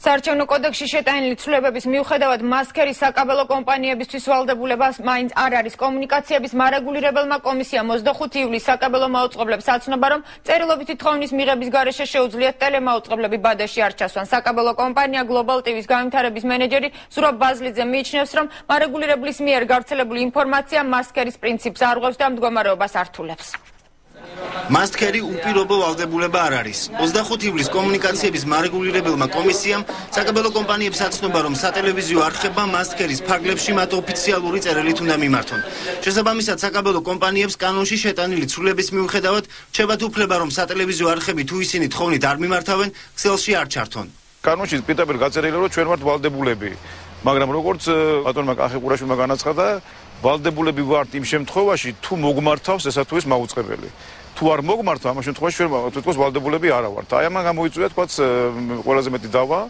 საარჩევნო კოდექსში შეტანილი ცვლილებების მიუხედავად მასქერის საკაბელო კომპანიებისთვის ვალდებულებას მაინც არ არის. კომუნიკაციების მარეგულირებელმა კომისიამ 25 ივლისს საკაბელო მაუწყებლებს აცნობა, რომ წერილობითი თხოვნის მიღების გარეშე შეუძლიათ ტელემაუწყებლები ბადეში არ ჩასვან. საკაბელო კომპანია Global TV-ს განვითარების მენეჯერი ზურაბ ბაზლიძე მიიჩნევს, რომ მარეგულირებლის მიერ გავრცელებული ინფორმაცია მასქერის პრინციპს არ ღვევს და მდგომარეობას ართულებს. მასქერი უპირობო ვალდებულება არ არის. 25 ივლისს კომუნიკაციების მარეგულირებელმა კომისიამ საკაბელო კომპანიებს აცნობა, რომ სატელევიზიო არხებმა მასქერის ფარგლებში მათ ოფიციალური წერილით უნდა მიმართონ. შესაბამისად, საკაბელო კომპანიებს კანონში შეტანილი ცვლილების მიუხედავად რჩებათ უფლება, რომ სატელევიზიო არხები თუ ისინი თხოვნით არ მიმართავენ, ქსელში არ ჩართონ. კანონში პირდაპირ გაწერილია, რომ ჩვენ ვართ ვალდებულები, მაგრამ როგორც ბატონმა კახი ყურაშვილმა განაცხადა, ვალდებულები ვართ იმ შემთხვევაში, თუ მოგმართავს ესა თუ ის მაუწყებელი. თუ არ მოგმართა, ამ შემთხვევაში ჩვენ თვითონ ვალდებულები არა ვართ. აი ამან გამოიწვია თქვაც ყველაზე მეტი დავა.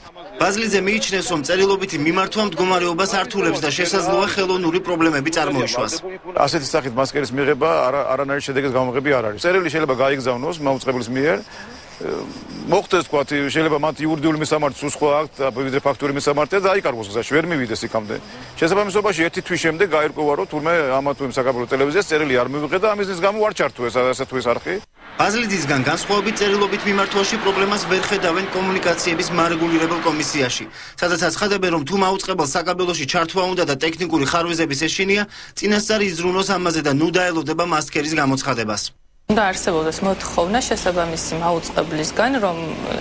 ბაზლიძე მიიჩნევს, რომ წერილობითი მიმართვა მდგომარეობას ართულებს და შესაძლოა ხელოვნური პრობლემები წარმოიშვას. ასეთი სახით მასკერის მიღება არანაირი შედეგის გამიღები არ არის. წერილი შეიძლება გაიგზავნოს მაუწყებლის მიერ. მოხდეს თქვა, შეიძლება მათ იურიდიული მისამართი სხვა აქტ ვიდრე ფაქტური მისამართია და აიკარგოს გზაში, ვერ მივიდეს იქამდე. შესაბამისობაში ერთი თვის შემდეგ გაირკვევა, რომ თურმე ამა თუ იმ საკაბელო ტელევიზიას წერილი არ მივიღე და ამის გამო არ ჩართო ესა თუ ის არხი. ბაზლიძისგან განსხვავებით წერილობით მიმართვაში პრობლემას ვერ ხედავენ კომუნიკაციების მარეგულირებელ კომისიაში, სადაც აცხადებენ, რომ თუ მაუწყებელ საკაბელოში ჩართვა უნდა და ტექნიკური ხარვეზების ეშინია, წინასწარ იზრუნოს ამაზე და ნუ დაელოდება მასქერის გამოცხადებას. უნდა არსებობდეს მოთხოვნა შესაბამისი მაუწყებლისგან, რომ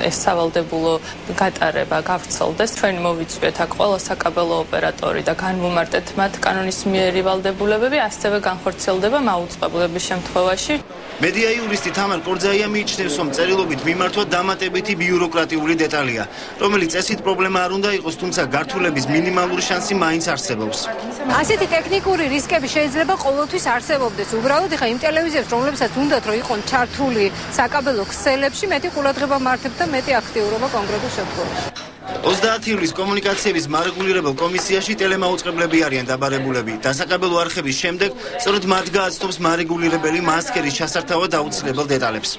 ეს სავალდებულო გატარება გავრცელდეს. ჩვენ მოვიწვიეთ აქ ყველა საკაბელო ოპერატორი და განვუმარტეთ მათ კანონის მიერი ვალდებულებები, ასევე განხორციელდება მაუწყებლების შემთხვევაში. მედია იურისტი თამარ კორძაია მიიჩნევს, რომ წერილობით მიმართვა დამატებითი ბიუროკრატიული დეტალია, რომელიც წესით პრობლემა არ უნდა იყოს, თუმცა გართულების მინიმალური შანსი მაინც არსებობს. ასეთი ტექნიკური რისკები შეიძლება ყოველთვის არსებობდეს. უბრალოდ ეხა იმ ტელევიზიებს, რომლებსაც უნდათ რომ იყოს ჩართული საკაბელო ქსელებში, მეტი ყურადღება მართებთ და მეტი აქტიურობა კონკრეტულ შემთხვევაში. 30 ივლისს კომუნიკაციების მარეგულირებელ კომისიაში ტელემაუწყებლები არიან დაბარებულები და საკაბელო არხების შემდეგ სწორედ მათ გააცნობს მარეგულირებელი მასქერის ჩასართავად აუცილებელ დეტალებს.